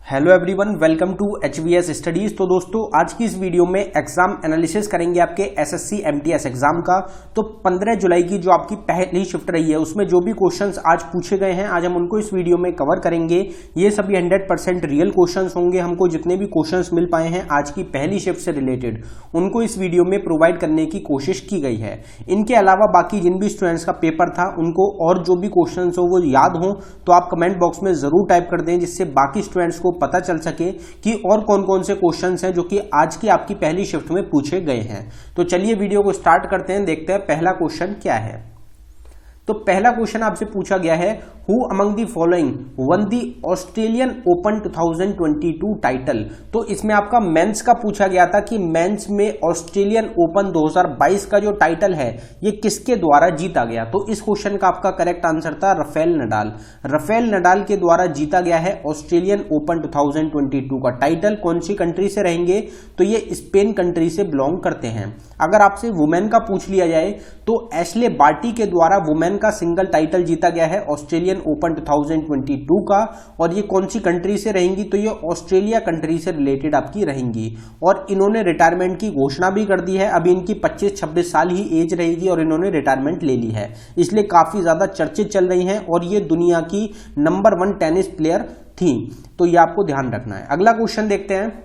Hello everyone, welcome to HVS studies. तो दोस्तों, आज की इस वीडियो में एग्जाम एनालिसिस करेंगे आपके SSC MTS एग्जाम का। तो 15 जुलाई की जो आपकी पहली शिफ्ट रही है उसमें जो भी क्वेश्चंस आज पूछे गए हैं, आज हम उनको इस वीडियो में कवर करेंगे। ये सभी 100% रियल क्वेश्चंस होंगे। हमको जितने भी क्वेश्चंस मिल पाए हैं आज की पहली शिफ्ट से रिलेटेड, उनको इस वीडियो में प्रोवाइड करने की कोशिश की गई है। इनके अलावा बाकी जिन भी स्टूडेंट्स का पेपर था उनको और जो भी क्वेश्चन हो वो याद हो तो आप कमेंट बॉक्स में जरूर टाइप कर दें, जिससे बाकी स्टूडेंट्स को पता चल सके कि और कौन कौन से क्वेश्चंस हैं जो कि आज की आपकी पहली शिफ्ट में पूछे गए हैं। तो चलिए वीडियो को स्टार्ट करते हैं, देखते हैं पहला क्वेश्चन क्या है। तो पहला क्वेश्चन आपसे पूछा गया है, who among the following one the Australian open 2022 title. तो इसमें आपका मेंस का पूछा गया था कि मेंस में ऑस्ट्रेलियन ओपन 2022 का जो टाइटल है ये किसके द्वारा जीता गया। तो इस क्वेश्चन का आपका करेक्ट आंसर था राफेल नडाल। राफेल नडाल के द्वारा जीता गया है ऑस्ट्रेलियन ओपन 2022 का टाइटल। कौन सी कंट्री से रहेंगे, तो ये स्पेन कंट्री से बिलोंग करते हैं। अगर आपसे वुमेन का पूछ लिया जाए तो एशले बार्टी के द्वारा वुमेन का सिंगल टाइटल जीता गया है ऑस्ट्रेलियन ओपन 2022 का, और ये कौन सी कंट्री से रहेंगी, तो ये ऑस्ट्रेलिया कंट्री से रिलेटेड आपकी रहेंगी। और इन्होंने रिटायरमेंट की घोषणा भी कर दी है। अभी इनकी 25-26 साल ही एज रहेगी और इन्होंने रिटायरमेंट ले ली है, इसलिए काफी ज्यादा चर्चित चल रही हैं और ये दुनिया की नंबर 1 टेनिस प्लेयर थी। तो ये आपको ध्यान रखना है। अगला क्वेश्चन देखते हैं।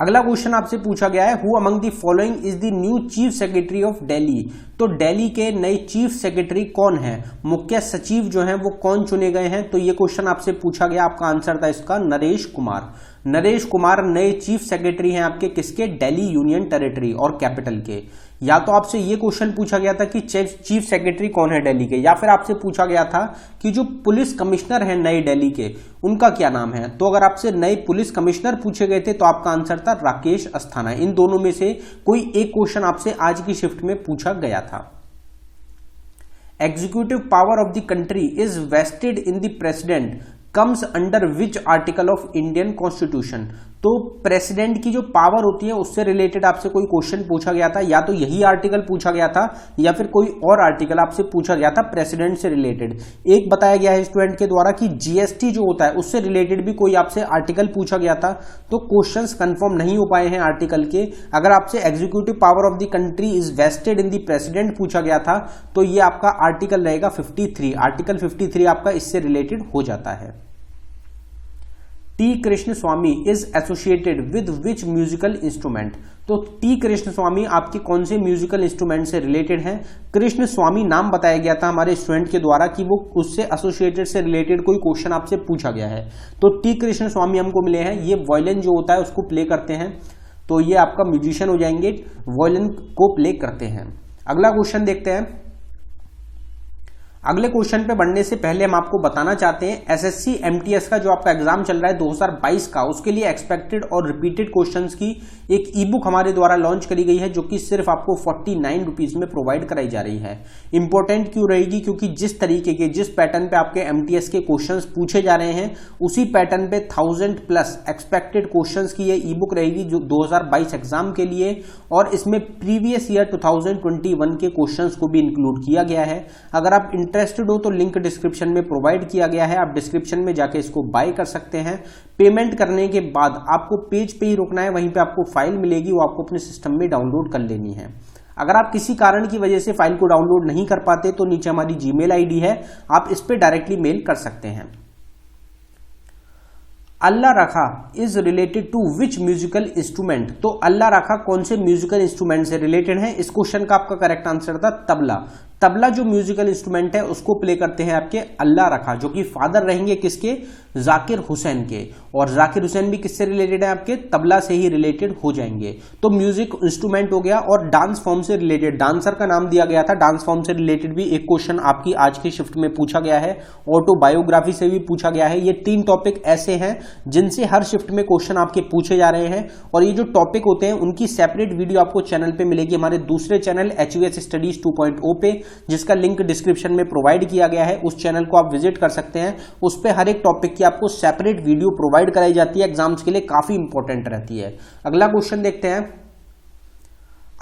अगला क्वेश्चन आपसे पूछा गया है, who among the following is the new chief secretary of Delhi. तो दिल्ली के नए चीफ सेक्रेटरी कौन है, मुख्य सचिव जो हैं वो कौन चुने गए हैं। तो ये क्वेश्चन आपसे पूछा गया, आपका आंसर था इसका नरेश कुमार। नरेश कुमार नए चीफ सेक्रेटरी हैं आपके किसके, दिल्ली यूनियन टेरिटरी और कैपिटल के। या तो आपसे ये क्वेश्चन पूछा गया था कि चीफ सेक्रेटरी कौन है दिल्ली के, या फिर आपसे पूछा गया था कि जो पुलिस कमिश्नर हैं नए दिल्ली के उनका क्या नाम है। तो अगर आपसे नए पुलिस कमिश्नर पूछे गए थे तो आपका आंसर था राकेश अस्थाना। इन दोनों में से कोई एक क्वेश्चन आपसे आज की शिफ्ट में पूछा गया था। Executive power of the country is vested in the president comes under which article of Indian constitution. तो प्रेसिडेंट की जो पावर होती है उससे रिलेटेड आपसे कोई क्वेश्चन पूछा गया था, या तो यही आर्टिकल पूछा गया था या फिर कोई और आर्टिकल आपसे पूछा गया था प्रेसिडेंट से रिलेटेड। एक बताया गया है स्टूडेंट के द्वारा कि जीएसटी जो होता है उससे रिलेटेड भी कोई आपसे आर्टिकल पूछा गया था। तो क्वेश्चंस कंफर्म नहीं हो पाए हैं आर्टिकल के। अगर आपसे executive power of the country is vested in the president पूछा गया था तो ये आपका आर्टिकल रहेगा 53। आर्टिकल 53 आपका इससे रिलेटेड हो जाता है। T Krishna Swami is associated with which musical instrument. तो टी कृष्ण स्वामी आपके कौन से म्यूजिकल इंस्ट्रूमेंट से रिलेटेड हैं। कृष्ण स्वामी नाम बताया गया था हमारे स्टूडेंट के द्वारा कि वो उससे एसोसिएटेड से रिलेटेड कोई क्वेश्चन आपसे पूछा गया है। तो टी कृष्ण स्वामी हमको मिले हैं, ये वायलिन जो होता है उसको प्ले करते हैं। तो ये आपका म्यूजिशियन हो जाएंगे, वायलिन को प्ले करते हैं। अगला क्वेश्चन देखते हैं। अगले क्वेश्चन पे बढ़ने से पहले हम आपको बताना चाहते हैं एसएससी एमटीएस का जो आपका एग्जाम चल रहा है 2022 का, उसके लिए एक्सपेक्टेड और रिपीटेड क्वेश्चंस की एक ई बुक हमारे द्वारा लॉन्च करी गई है जो कि सिर्फ आपको 49 रुपीज में प्रोवाइड कराई जा रही है। इंपॉर्टेंट क्यों रहेगी, क्योंकि जिस तरीके के जिस पैटर्न पे आपके एमटीएस के क्वेश्चंस पूछे जा रहे हैं उसी पैटर्न पे 1000+ एक्सपेक्टेड क्वेश्चंस की ये ई बुक रहेगी जो 2022 एग्जाम के लिए, और इसमें प्रीवियस ईयर 2021 के क्वेश्चंस को भी इंक्लूड किया गया है। अगर आप इंटरेस्टेड हो तो लिंक डिस्क्रिप्शन में प्रोवाइड किया गया है, आप डिस्क्रिप्शन में जाके इसको बाय कर सकते हैं। पेमेंट करने के बाद आपको पेज पे ही रुकना है, वहीं पे आपको फाइल मिलेगी, वो आपको अपने सिस्टम में डाउनलोड कर लेनी है। अगर आप किसी कारण की वजह से फाइल को डाउनलोड नहीं कर पाते तो नीचे हमारी जीमेल आईडी है, आप इस पे डायरेक्टली मेल कर सकते हैं। Allah Rakha is related to which musical instrument. तो अल्लाह रखा कौन से म्यूजिकल इंस्ट्रूमेंट से रिलेटेड है। इस क्वेश्चन का आपका करेक्ट आंसर था तबला। तबला जो म्यूजिकल इंस्ट्रूमेंट है उसको प्ले करते हैं आपके अल्लाह रखा, जो कि फादर रहेंगे किसके, जाकिर हुसैन के। और जाकिर हुसैन भी किससे रिलेटेड है, आपके तबला से ही रिलेटेड हो जाएंगे। तो म्यूजिक इंस्ट्रूमेंट हो गया। और डांस फॉर्म से रिलेटेड, डांसर का नाम दिया गया था, डांस फॉर्म से रिलेटेड भी एक क्वेश्चन आपकी आज की शिफ्ट में पूछा गया है। ऑटोबायोग्राफी से भी पूछा गया है। ये 3 टॉपिक ऐसे हैं जिनसे हर शिफ्ट में क्वेश्चन आपके पूछे जा रहे हैं, और ये जो टॉपिक होते हैं उनकी सेपरेट वीडियो आपको चैनल पे मिलेगी, हमारे दूसरे चैनल HVS स्टडीज 2.0 पे, जिसका लिंक डिस्क्रिप्शन में प्रोवाइड किया गया है। उस चैनल को आप विजिट कर सकते हैं। उस पे हर एक टॉपिक की आपको सेपरेट वीडियो प्रोवाइड कराई जाती है, एग्जाम्स के लिए काफी इंपॉर्टेंट रहती है। अगला क्वेश्चन देखते हैं।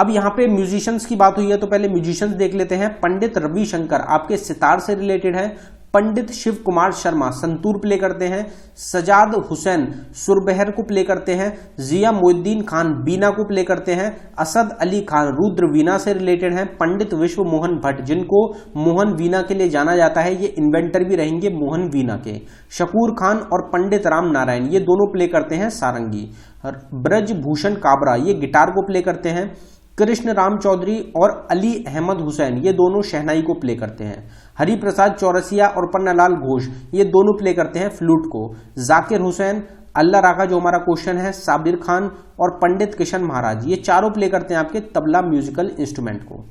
अब यहां पे म्यूजिशियंस की बात हुई है तो पहले म्यूजिशियंस देख लेते हैं। पंडित रविशंकर आपके सितार से रिलेटेड है। पंडित शिव कुमार शर्मा संतूर प्ले करते हैं, सजाद हुसैन सुरबहर को प्ले करते हैं, जिया मोइनुद्दीन खान बीना को प्ले करते हैं, असद अली खान रुद्र वीणा से रिलेटेड हैं, पंडित विश्व मोहन भट्ट जिनको मोहन वीणा के लिए जाना जाता है, ये इन्वेंटर भी रहेंगे मोहन वीणा के, शकूर खान और पंडित राम नारायण ये दोनों प्ले करते हैं सारंगी, ब्रजभूषण काबरा ये गिटार को प्ले करते हैं, कृष्ण राम चौधरी और अली अहमद हुसैन ये दोनों शहनाई को प्ले करते हैं, हरिप्रसाद चौरसिया और पन्नालाल घोष ये दोनों प्ले करते हैं फ्लूट को, जाकिर हुसैन, अल्लाह राका जो हमारा क्वेश्चन है, साबिर खान और पंडित किशन महाराज ये चारों प्ले करते हैं आपके तबला म्यूजिकल इंस्ट्रूमेंट को।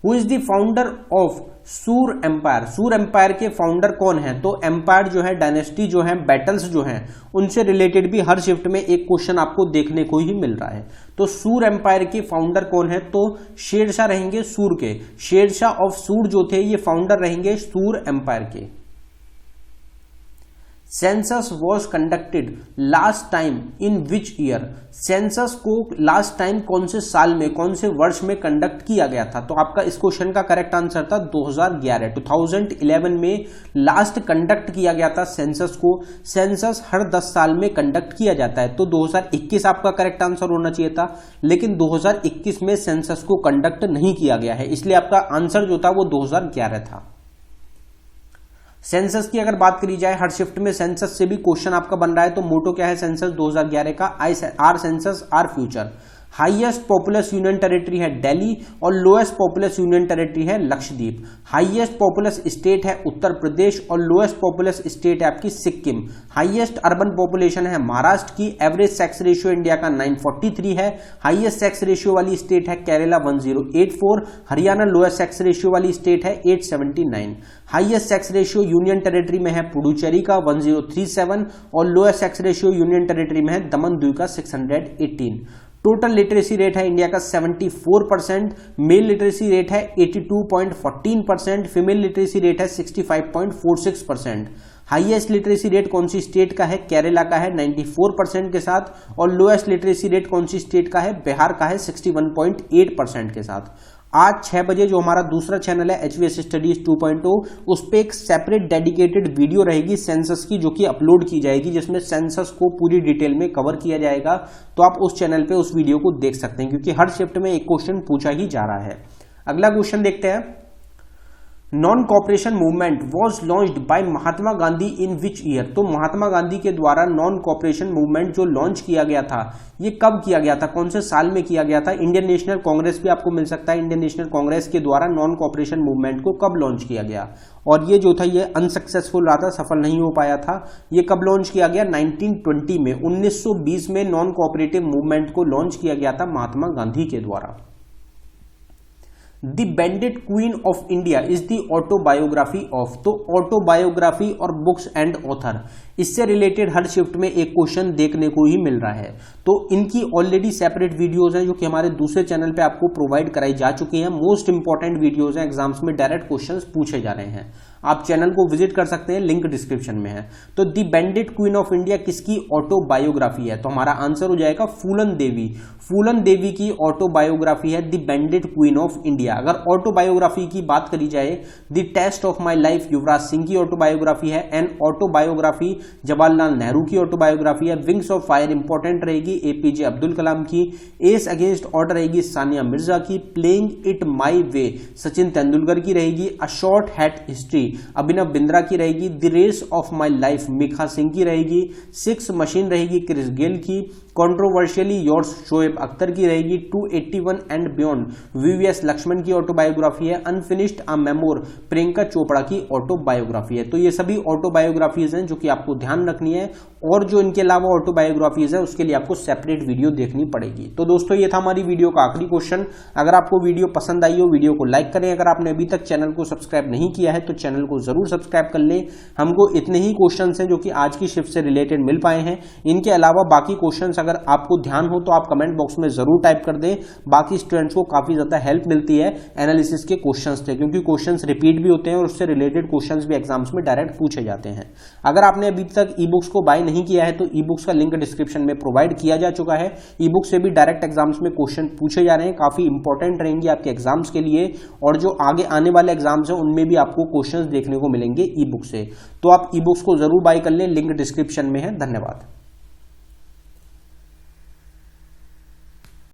Who is the founder of सूर एम्पायर, सूर एम्पायर के फाउंडर कौन है? तो एम्पायर जो है, डायनेस्टी जो है, बैटल्स जो हैं उनसे रिलेटेड भी हर शिफ्ट में एक क्वेश्चन आपको देखने को ही मिल रहा है। तो सूर एम्पायर के फाउंडर कौन है? तो शेरशाह रहेंगे सूर के, शेरशाह ऑफ सूर जो थे ये फाउंडर रहेंगे सूर एम्पायर के। Census was conducted last time in which year, census को लास्ट टाइम कौन से साल में, कौन से वर्ष में कंडक्ट किया गया था? तो आपका इस क्वेश्चन का करेक्ट आंसर था 2011, 2011 में लास्ट कंडक्ट किया गया था सेंसस को। सेंसस हर 10 साल में कंडक्ट किया जाता है, तो 2021 आपका करेक्ट आंसर होना चाहिए था, लेकिन 2021 में सेंसस को कंडक्ट नहीं किया गया है, इसलिए आपका आंसर जो था वो 2011 था। सेंसस की अगर बात करी जाए, हर शिफ्ट में सेंसस से भी क्वेश्चन आपका बन रहा है, तो मोटो क्या है सेंसस 2011 का? Our census our future. Highest populous union territory है दिल्ली और लोएस्ट पॉपुलस यूनियन टेरिटरी है लक्षद्वीप। हाईएस्ट पॉपुलस स्टेट है उत्तर प्रदेश और लोएस्ट पॉपुलस स्टेट है आपकी सिक्किम। हाईएस्ट अर्बन पॉपुलेशन है महाराष्ट्र की। एवरेज सेक्स रेशियो इंडिया का 943 है। हाईएस्ट सेक्स रेशियो वाली स्टेट है Kerala 1084। Haryana lowest sex ratio वाली स्टेट है 879। Highest sex ratio union territory में है पुडुचेरी का 1037 और lowest sex ratio union territory में है दमन दीव का 618। टोटल लिटरेसी रेट है इंडिया का 74%, मेल लिटरेसी रेट है 82.14%, फीमेल लिटरेसी रेट है 65.46%। हाईएस्ट लिटरेसी रेट कौन सी स्टेट का है? केरला का है 94% के साथ, और लोएस्ट लिटरेसी रेट कौन सी स्टेट का है? बिहार का है 61.8% के साथ। आज 6 बजे जो हमारा दूसरा चैनल है HVS स्टडीज 2.0, उस पे एक सेपरेट डेडिकेटेड वीडियो रहेगी सेंसस की, जो कि अपलोड की जाएगी, जिसमें सेंसस को पूरी डिटेल में कवर किया जाएगा। तो आप उस चैनल पे उस वीडियो को देख सकते हैं, क्योंकि हर शिफ्ट में एक क्वेश्चन पूछा ही जा रहा है। अगला क्वेश्चन देखते हैं। Non cooperation movement was launched by Mahatma Gandhi in which year? तो महात्मा गांधी के द्वारा नॉन कॉपरेशन मूवमेंट जो लॉन्च किया गया था, ये कब किया गया था, कौन से साल में किया गया था? इंडियन नेशनल कांग्रेस भी आपको मिल सकता है। इंडियन नेशनल कांग्रेस के द्वारा नॉन कॉपरेशन मूवमेंट को कब लॉन्च किया गया? और ये जो था ये अनसक्सेसफुल रहा था, सफल नहीं हो पाया था। ये कब लॉन्च किया गया? 1920 में, 1920 में नॉन कॉपरेटिव मूवमेंट को लॉन्च किया गया था महात्मा गांधी के द्वारा। The bandit queen of India is the autobiography of? तो ऑटोबायोग्राफी और बुक्स एंड ऑथर, इससे रिलेटेड हर शिफ्ट में एक क्वेश्चन देखने को ही मिल रहा है। तो इनकी ऑलरेडी सेपरेट वीडियोस हैं जो कि हमारे दूसरे चैनल पे आपको प्रोवाइड कराई जा चुकी हैं। मोस्ट इंपॉर्टेंट वीडियोस हैं, एग्जाम्स में डायरेक्ट क्वेश्चंस पूछे जा रहे हैं। आप चैनल को विजिट कर सकते हैं, लिंक डिस्क्रिप्शन में है। तो दी बैंडेड क्वीन ऑफ इंडिया किसकी ऑटोबायोग्राफी है? तो हमारा आंसर हो जाएगा फूलन देवी। फूलन देवी की ऑटोबायोग्राफी है the bandit queen of India. अगर ऑटोबायोग्राफी की बात करी जाए, the test of my life Yuvraj Singh की ऑटोबायोग्राफी है। एन ऑटोबायोग्राफी जवाहरलाल नेहरू की ऑटोबायोग्राफी है। विंग्स ऑफ फायर इंपॉर्टेंट रहेगी APJ अब्दुल कलाम की। एस अगेंस्ट ऑड रहेगी सानिया मिर्जा की। Playing it my way Sachin Tendulkar की रहेगी। A shot at history Abhinav Bindra की रहेगी। The race of my life Milkha Singh की रहेगी। 6 मशीन रहेगी क्रिस गेल की। कंट्रोवर्शियली योर्स शोएब अख्तर की रहेगी। 281 एंड बियॉन्ड VVS लक्ष्मण की ऑटोबायोग्राफी है। अनफिनिश्ड अ मेमोर प्रियंका चोपड़ा की ऑटोबायोग्राफी है। तो ये सभी ऑटोबायोग्राफीज हैं जो कि आपको ध्यान रखनी है, और जो इनके अलावा ऑटोबायोग्राफीज है उसके लिए आपको सेपरेट वीडियो देखनी पड़ेगी। तो दोस्तों ये था हमारी वीडियो का आखिरी क्वेश्चन। अगर आपको वीडियो पसंद आई हो, वीडियो को लाइक करें। अगर आपने अभी तक चैनल को सब्सक्राइब नहीं किया है तो चैनल को जरूर सब्सक्राइब कर लें। हमको इतने ही क्वेश्चन हैं जो कि आज की शिफ्ट से रिलेटेड मिल पाए हैं। इनके अलावा बाकी क्वेश्चन अगर आपको ध्यान हो तो आप कमेंट बॉक्स में जरूर टाइप कर दें। बाकी स्टूडेंट्स को काफी ज्यादा हेल्प मिलती है एनालिसिस के क्वेश्चंस से, क्योंकि क्वेश्चंस रिपीट भी होते हैं और उससे रिलेटेड क्वेश्चंस भी एग्जाम्स में डायरेक्ट पूछे जाते हैं। अगर आपने अभी तक ई बुक्स को बाय नहीं किया है तो ई बुक्स का लिंक डिस्क्रिप्शन में प्रोवाइड किया जा चुका है। ई बुक से भी डायरेक्ट एग्जाम्स में क्वेश्चन पूछे जा रहे हैं, काफी इंपॉर्टेंट रहेंगे आपके एग्जाम्स के लिए, और जो आगे आने वाले एग्जाम्स हैं उनमें भी आपको क्वेश्चंस देखने को मिलेंगे ई बुक से। तो आप ई बुक्स को जरूर बाय कर लें, लिंक डिस्क्रिप्शन में है। धन्यवाद।